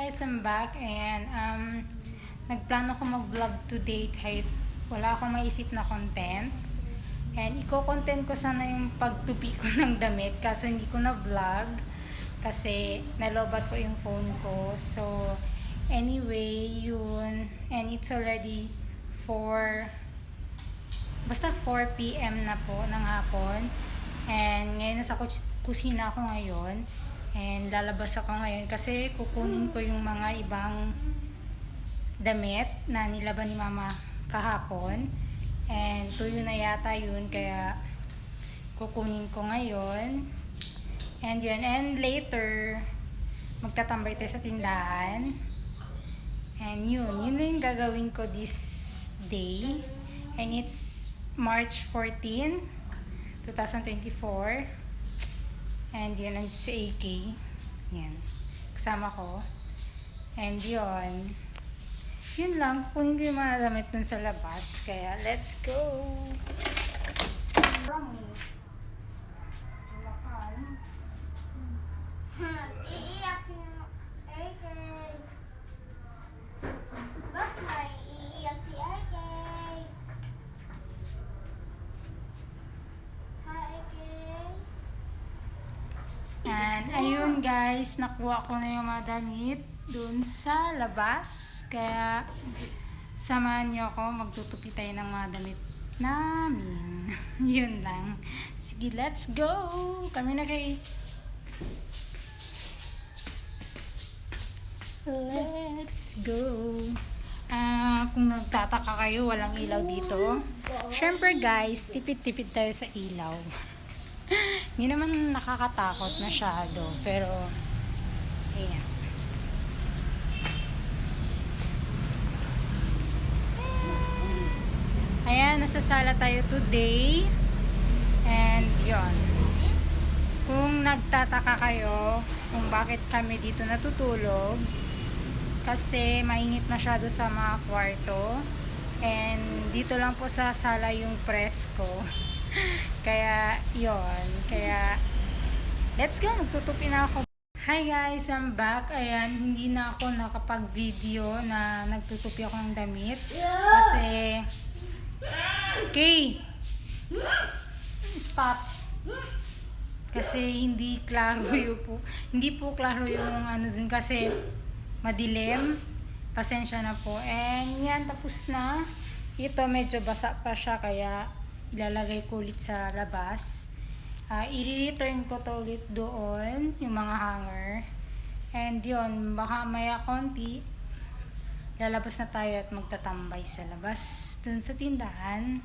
guys, I'm back and nagplano ko mag-vlog today kahit wala akong maisip na content. And i-content ko sana yung pagtupi ko ng damit kaso hindi ko na vlog kasi nalobat ko yung phone ko. So anyway, yun. And it's already 4 p.m. na po ng hapon. And ngayon nasa kusina ako ngayon. And lalabas ako ngayon kasi kukunin ko yung mga ibang damit na nilaban ni mama kahapon. And tuyo na yata yun kaya kukunin ko ngayon. And yun, and later magtatambay tayo sa tindahan. And yun na yung gagawin ko this day. And it's March 14, 2024. And yun, ang sa AK. Yan. Kasama ko. And yun. Yun lang. Kukunin ko yung mga damit dun sa labas. Kaya, let's go! Iiyak yung AK. Bakit may iiyak si AK? Hi, AK. And ayun guys, nakuha ko na yung mga damit dun sa labas. Kaya samahan niyo ako, magtutupi tayo ng mga damit namin. Yun lang. Sige, let's go! Kami na kay... Let's go! Kung nagtataka kayo, walang ilaw dito. Syempre guys, tipid-tipid tayo sa ilaw. Hindi naman nakakatakot masyado, pero ayan. Ayan, nasa sala tayo today. And yon. Kung nagtataka kayo kung bakit kami dito natutulog, kasi mainit masyado sa mga kwarto. And dito lang po sa sala yung press ko. Kaya, yon. Kaya, let's go. Magtutupi na ako. Hi guys, I'm back. Ayan, hindi na ako nakapag-video na nagtutupi ako ng damit. Kasi, okay. Stop. Kasi hindi klaro hindi po klaro yung ano dun kasi madilim. Pasensya na po. And yan, tapos na. Ito, medyo basa pa siya kaya ilalagay ko ulit sa labas. I-return ko to ulit doon, yung mga hanger. And yun, baka maya konti, lalabas na tayo at magtatambay sa labas. Doon sa tindahan.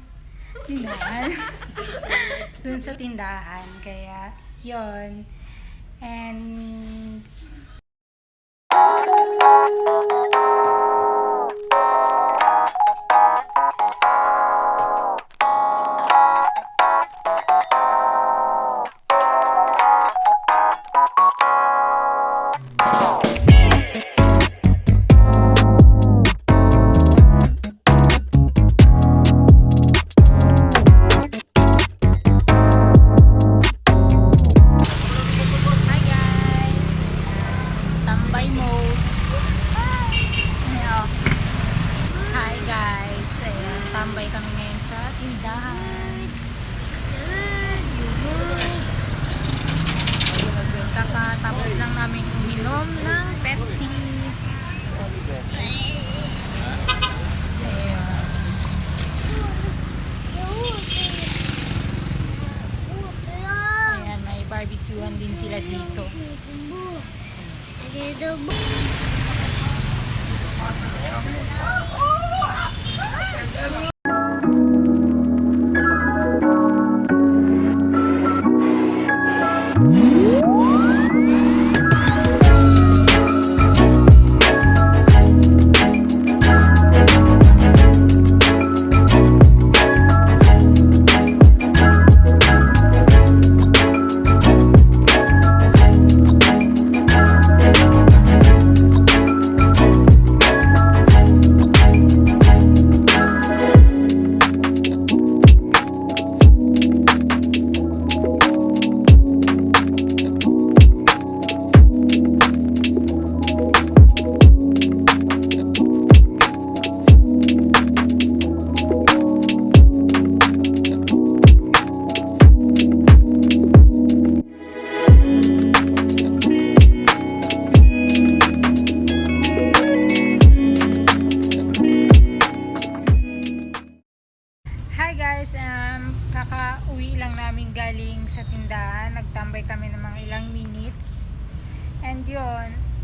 Doon sa tindahan. Kaya, yun. And... tambay kami ngayon sa tindahan. Kakatapos lang namin uminom ng Pepsi. Ayan, may barbecuehan din sila dito.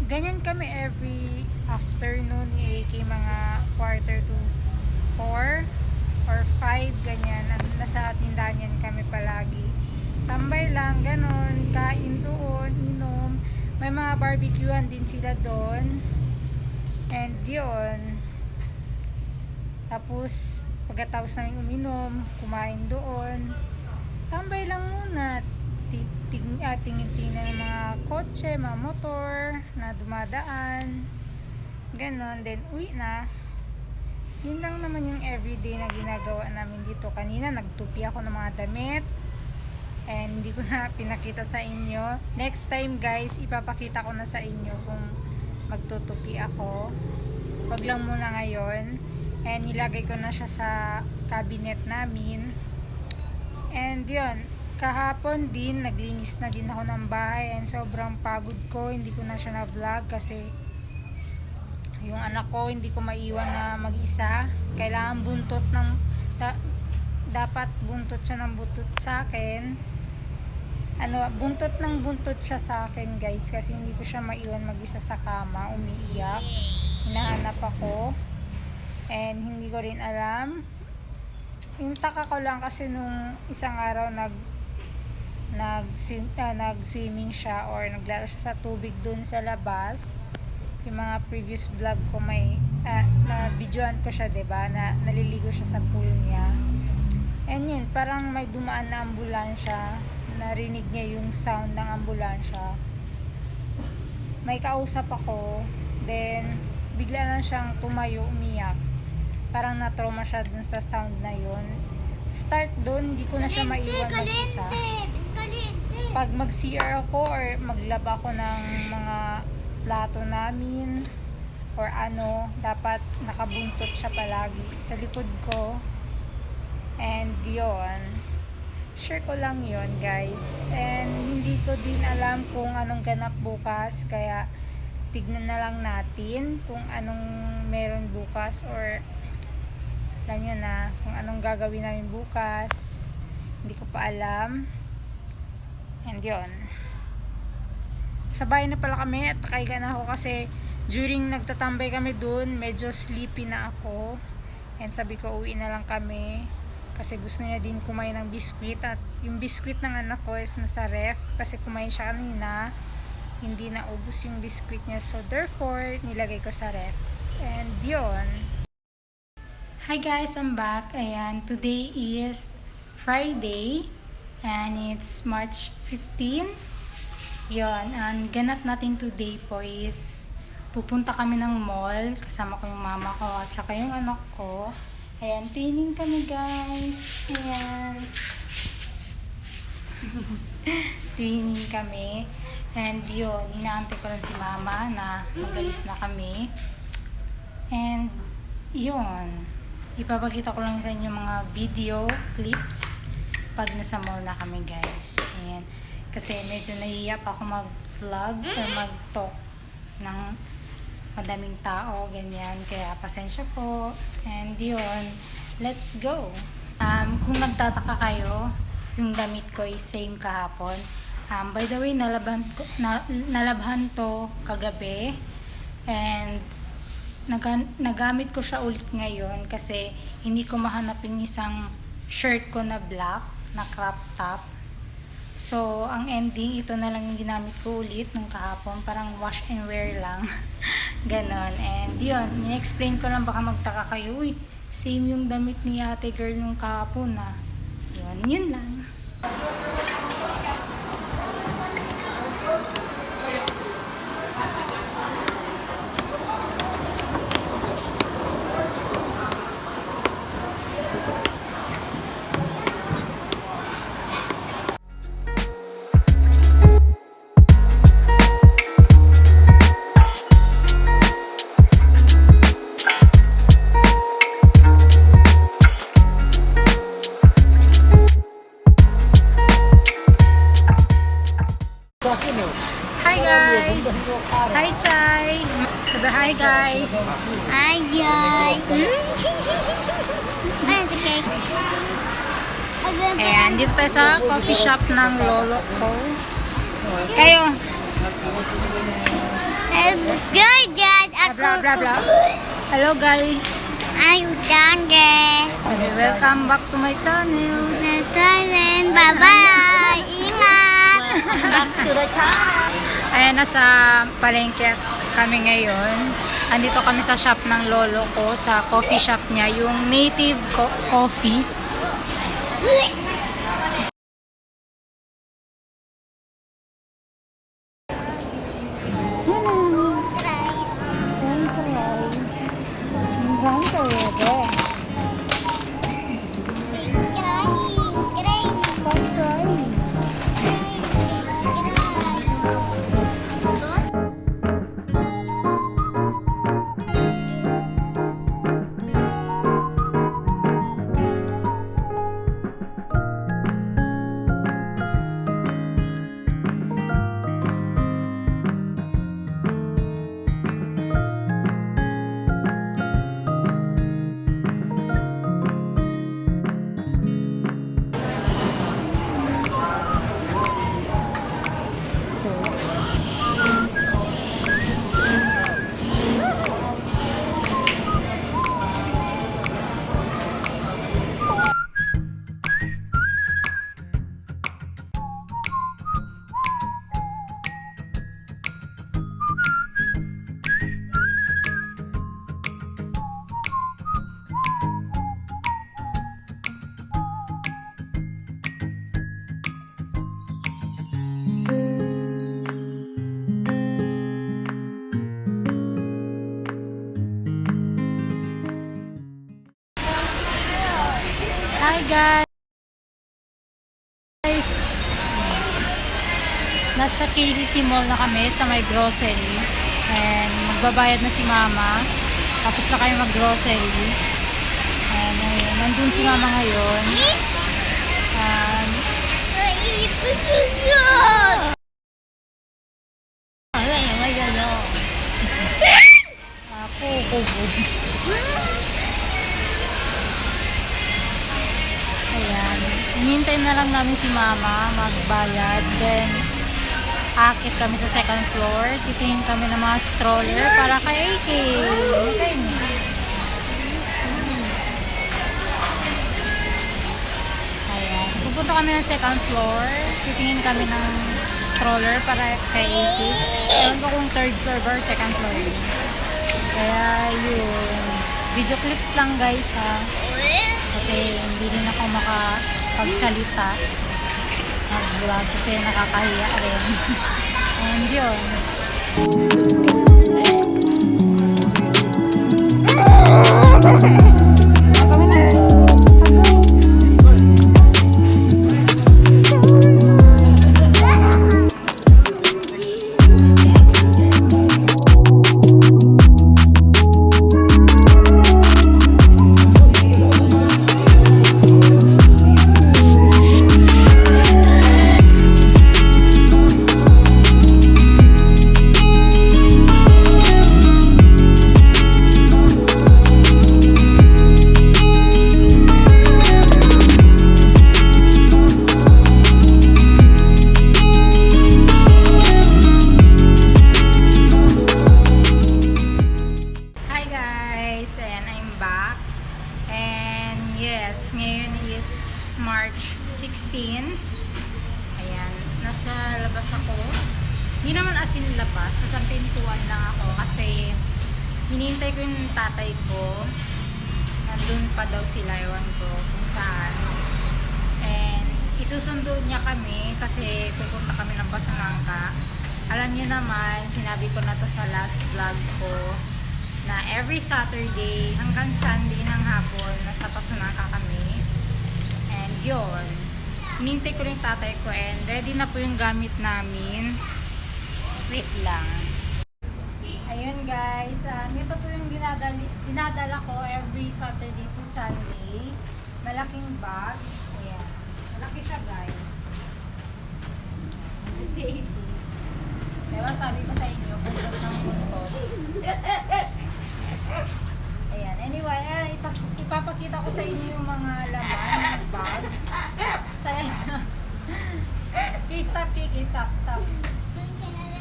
ganyan kami every afternoon ni AK, mga quarter to 4 or 5, ganyan. Nasa tindahan yan kami palagi. Tambay lang, ganon, kain doon, inom. May mga barbecuehan din sila doon. And yun. Tapos, pagkatapos namin uminom, kumain doon. Tambay lang muna. Tingin-tingin ng mga kotse, mga motor na dumadaan. Ganon. Then, uwi na. Yun lang naman yung everyday na ginagawa namin dito. Kanina, nagtupi ako ng mga damit. And hindi ko na pinakita sa inyo. Next time guys, ipapakita ko na sa inyo kung magtutupi ako. Wag lang muna ngayon. And nilagay ko na siya sa cabinet namin. And yun, kahapon din, naglinis na din ako ng bahay. And sobrang pagod ko, hindi ko na siya na-vlog kasi yung anak ko, hindi ko maiwan na mag-isa. Kailangan buntot ng... dapat buntot siya ng buntot sa akin. Buntot ng buntot siya sa akin guys, kasi hindi ko siya maiwan mag-isa sa kama, umiiyak. Hinahanap ako. And hindi ko rin alam. Yung taka ko lang kasi nung isang araw nag-swimming siya or naglaro siya sa tubig dun sa labas. Yung mga previous vlog ko may na videoan ko siya, 'di ba? Na naliligo siya sa pool niya. And yun, parang may dumaan na ambulansya. Narinig niya yung sound ng ambulansya. May kausap ako. Then, bigla lang siyang tumayo, umiyak. Parang na-trauma siya dun sa sound na yun. Start dun, hindi ko na siya maiwan mag-isa. Pag mag-CR ako or maglaba ako ng mga plato namin or dapat nakabuntot siya palagi sa likod ko. And yun, share ko lang yun guys. And hindi ko din alam kung anong ganap bukas, kaya tignan na lang natin kung anong meron bukas, or alam nyo na kung anong gagawin namin bukas. Hindi ko pa alam. And yun, sa bahay na pala kami at nakaiga na ako kasi during nagtatambay kami dun, medyo sleepy na ako. And sabi ko uwi na lang kami kasi gusto niya din kumain ng biskwit, at yung biskwit ng anak ko is nasa ref kasi kumain siya kanina, hindi na ubos yung biskwit niya, so therefore nilagay ko sa ref. And yun. Hi guys, I'm back. Ayan, today is Friday and it's March 15. Yun, ang ganap natin today po is pupunta kami ng mall, kasama ko yung mama ko at saka yung anak ko. Ayan, twinning kami guys. Ayan. Twinning kami. And yun, inaantay ko lang si mama na magalis na kami. And yun, ipapakita ko lang sa inyo mga video clips pag nasa mall na kami guys. Ayan. Kasi medyo nahihiya pa ako mag-vlog or mag-talk ng madaming tao, ganyan. Kaya pasensya po. And yun, let's go. Kung nagtataka kayo, yung damit ko is same kahapon. By the way, nalabhan to kagabi. And nagamit ko siya ulit ngayon kasi hindi ko mahanap yung isang shirt ko na black, na crop top. So, ang ending, ito na lang yung ginamit ko ulit nung kahapon. Parang wash and wear lang. Ganon. And yun, in-explain ko lang, baka magtaka kayo, uy, same yung damit ni ate girl nung kahapon na. Yun lang. Hi guys! Hi Chay! Sabi hi guys! Ay, ay. Ay, the cake. Ayan, dito tayo sa coffee shop ng lolo ko. Kayo! Jajan, aku Blah, blah, blah. Hello guys. Ayo jangan. Welcome back to my channel. Thailand, bye bye. Ingat. Back to the channel. Ayan, nasa palengke kami ngayon. Andito kami sa shop ng lolo ko, sa coffee shop niya, yung Native Coffee. Hi guys! Nasa KCC Mall na kami sa may grocery. And magbabayad na si Mama. Tapos na kayo mag-grocery. And nandun si Mama ngayon. Ako, kubod. Ayan. Hinintay na lang namin si Mama magbayad. Then, akit kami sa second floor. Titingin kami ng mga stroller para kay AK. Ayan. Pupunta kami ng second floor. Titingin kami ng stroller para kay AK. Ewan ko kung third floor or second floor. Kaya yun. Video clips lang guys ha. Kasi hindi din ako makapagsalita mag-vlog kasi nakakahiya rin. And yun. March 16. Ayan, nasa labas ako. Hindi naman as in labas, nasa pintuan lang ako kasi hinihintay ko yung tatay ko. Nandun pa daw sila, ewan ko kung saan. And isusundo niya kami kasi pupunta kami ng Pasunangka. Alam niyo naman, sinabi ko na to sa last vlog ko na every Saturday hanggang Sunday ng hapon nasa Pasunangka kami. And yun, hinintay ko yung tatay ko and ready na po yung gamit namin. Wait lang. Ayun guys, ito po yung dinadala ko every Saturday to Sunday. Malaking bag. Ayan. Malaki siya guys. Safety. Diba sabi ko sa inyo, bundok ng bundok. Ayan. Anyway, ipapakita ko sa inyo yung mga laman ng bag. Stop.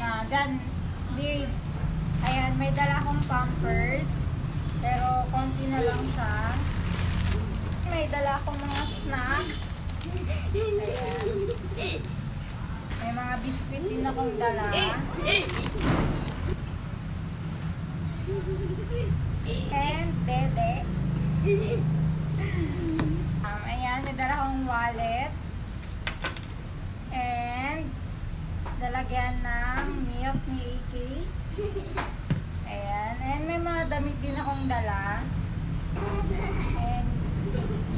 Na, dyan. Hindi. may dala akong Pampers. Pero konti na lang siya. May dala akong mga snacks. Ayan. May mga biscuit din akong dala. And dede. Ayan, may dala akong wallet. And lalagyan ng milk ni AK. Ayan. And may mga damit din akong dala. And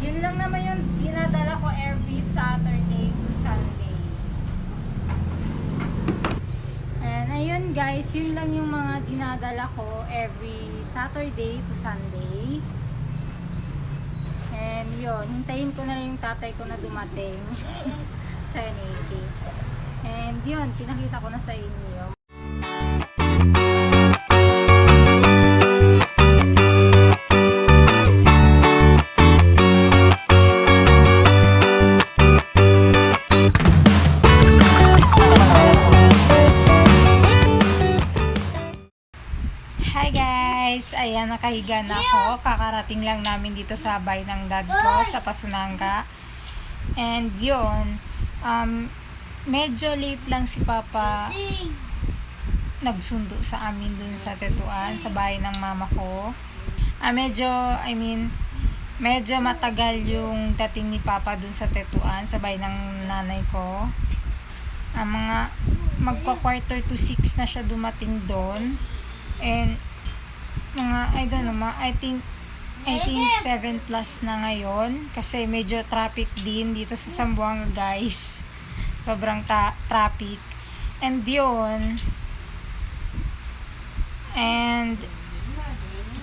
yun lang naman yung dinadala ko every Saturday to Sunday. And ayun guys, yun lang yung mga dinadala ko every Saturday to Sunday. And yun, hintayin ko na lang yung tatay ko na dumating sa NAK. And yun, pinakita ko na sa inyo. Hi guys! Ayan, nakahiga na ako. Kakarating lang namin dito sa bahay ng dad ko sa Pasunanga. And yun, medyo late lang si Papa nagsundo sa amin dun sa Tetuan, sa bahay ng mama ko. Medyo matagal yung dating ni Papa dun sa Tetuan, sa bahay ng nanay ko. Mga magpa-quarter to 6 na siya dumating doon. And I think 7 plus na ngayon kasi medyo traffic din dito sa Zamboanga guys. Sobrang traffic. And yun, and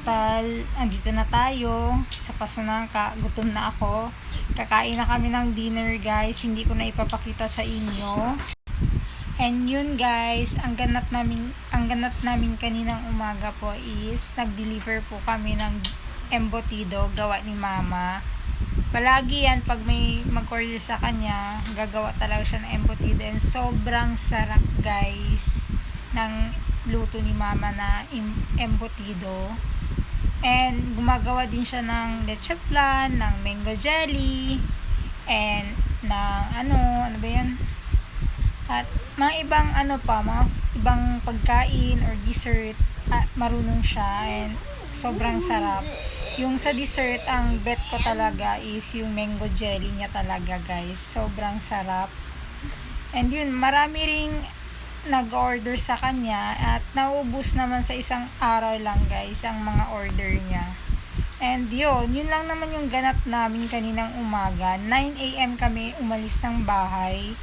total, andito na tayo sa Pasunanga. Gutom na ako. Kakain na kami ng dinner guys. Hindi ko na ipapakita sa inyo. And yun guys, ang ganap namin kaninang umaga po is nag-deliver po kami ng embutido gawa ni mama. Palagi yan pag may mag-order sa kanya, gagawa talaga siya ng embutido, and sobrang sarap guys ng luto ni mama na embutido. And gumagawa din siya ng leche flan, ng mango jelly, and ng ano ba yan? At mga ibang mga ibang pagkain or dessert, marunong siya, and sobrang sarap. Yung sa dessert, ang bet ko talaga is yung mango jelly niya talaga guys. Sobrang sarap. And yun, marami ring nag-order sa kanya at naubos naman sa isang araw lang guys ang mga order niya. And yun lang naman yung ganap namin kaninang umaga. 9 AM kami umalis ng bahay,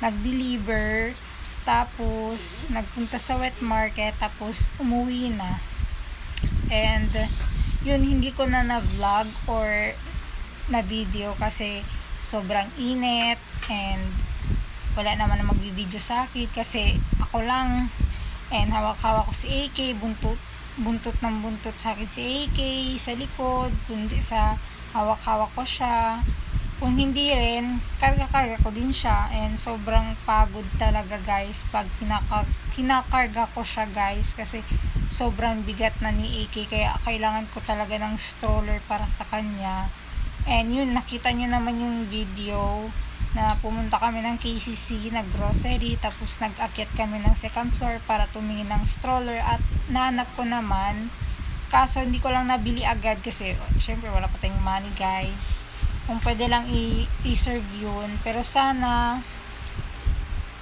nag-deliver, tapos nagpunta sa wet market, tapos umuwi na. And yun, hindi ko na vlog or na video kasi sobrang init, and wala naman na magbibideo sa akin kasi ako lang, and hawak-hawak ko si AK, buntot ng buntot sa akin si AK sa likod, kundi sa hawak-hawak ko siya. Kung hindi rin, karga-karga ko din siya, and sobrang pagod talaga guys pag kinakarga ko siya guys kasi sobrang bigat na ni AK, kaya kailangan ko talaga ng stroller para sa kanya. And yun, nakita nyo naman yung video na pumunta kami ng KCC, nag-grocery, tapos nag-akyat kami ng second floor para tumingin ng stroller, at nahanap ko naman, kaso hindi ko lang nabili agad kasi syempre wala pa tayong money guys. Kung pwede lang i-reserve yun, pero sana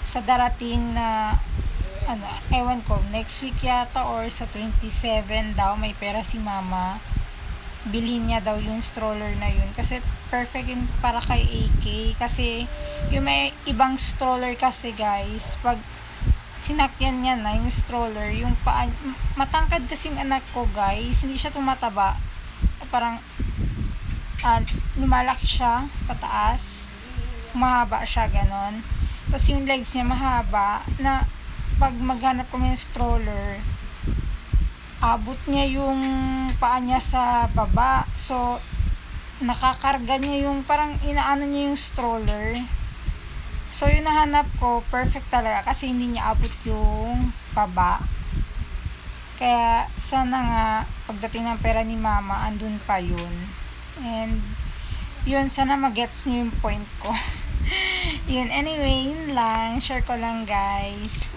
sa darating na ewan ko, next week yata or sa 27 daw, may pera si mama, bilhin niya daw yung stroller na yun kasi perfect yun para kay AK. Kasi yung may ibang stroller kasi guys, pag sinakyan niya na yung stroller, yung matangkad kasi yung anak ko guys, hindi siya tumataba, parang lumalaki siya pataas, mahaba siya ganon, tapos yung legs niya mahaba na pag maghanap kami ng stroller, abot niya yung paa niya sa baba, so nakakarga niya yung parang inaano niya yung stroller. So yung nahanap ko, perfect talaga kasi hindi niya abot yung baba, Kaya sana nga pagdating ng pera ni mama, andun pa yun. And yun, sana magets nyo yung point ko. Yun, anyway, yun lang. Share ko lang, guys.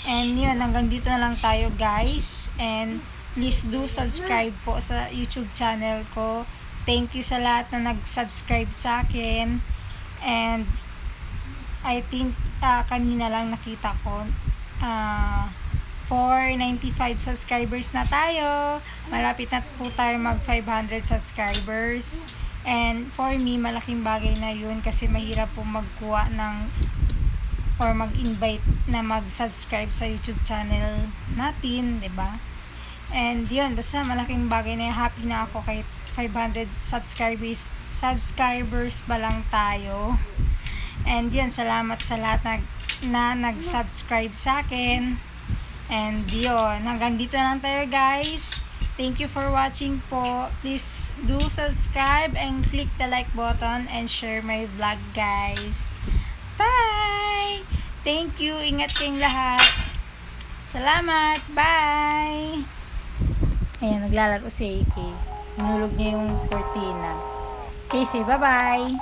And yun, hanggang dito na lang tayo, guys. And please do subscribe po sa YouTube channel ko. Thank you sa lahat na nag-subscribe sa akin. And I think kanina lang nakita ko 495 subscribers na tayo. Malapit na po tayo mag 500 subscribers. And for me, malaking bagay na yun kasi mahirap po magkuha ng or mag-invite na mag-subscribe sa YouTube channel natin, 'di ba? And yun, basta malaking bagay na yun. Happy na ako kay 500 subscribers pa lang tayo. And yun, salamat sa lahat na nag-subscribe sa akin. And yun, hanggang dito lang tayo, guys. Thank you for watching po. Please do subscribe and click the like button and share my vlog, guys. Bye! Thank you. Ingat kayong lahat. Salamat. Bye! Ayan, naglalaro si AK. Nulog niya yung cortina. Okay, say bye-bye.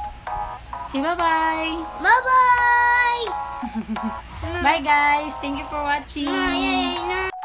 Say bye-bye. Bye-bye! Bye, guys. Thank you for watching. Ay, ay, ay, na.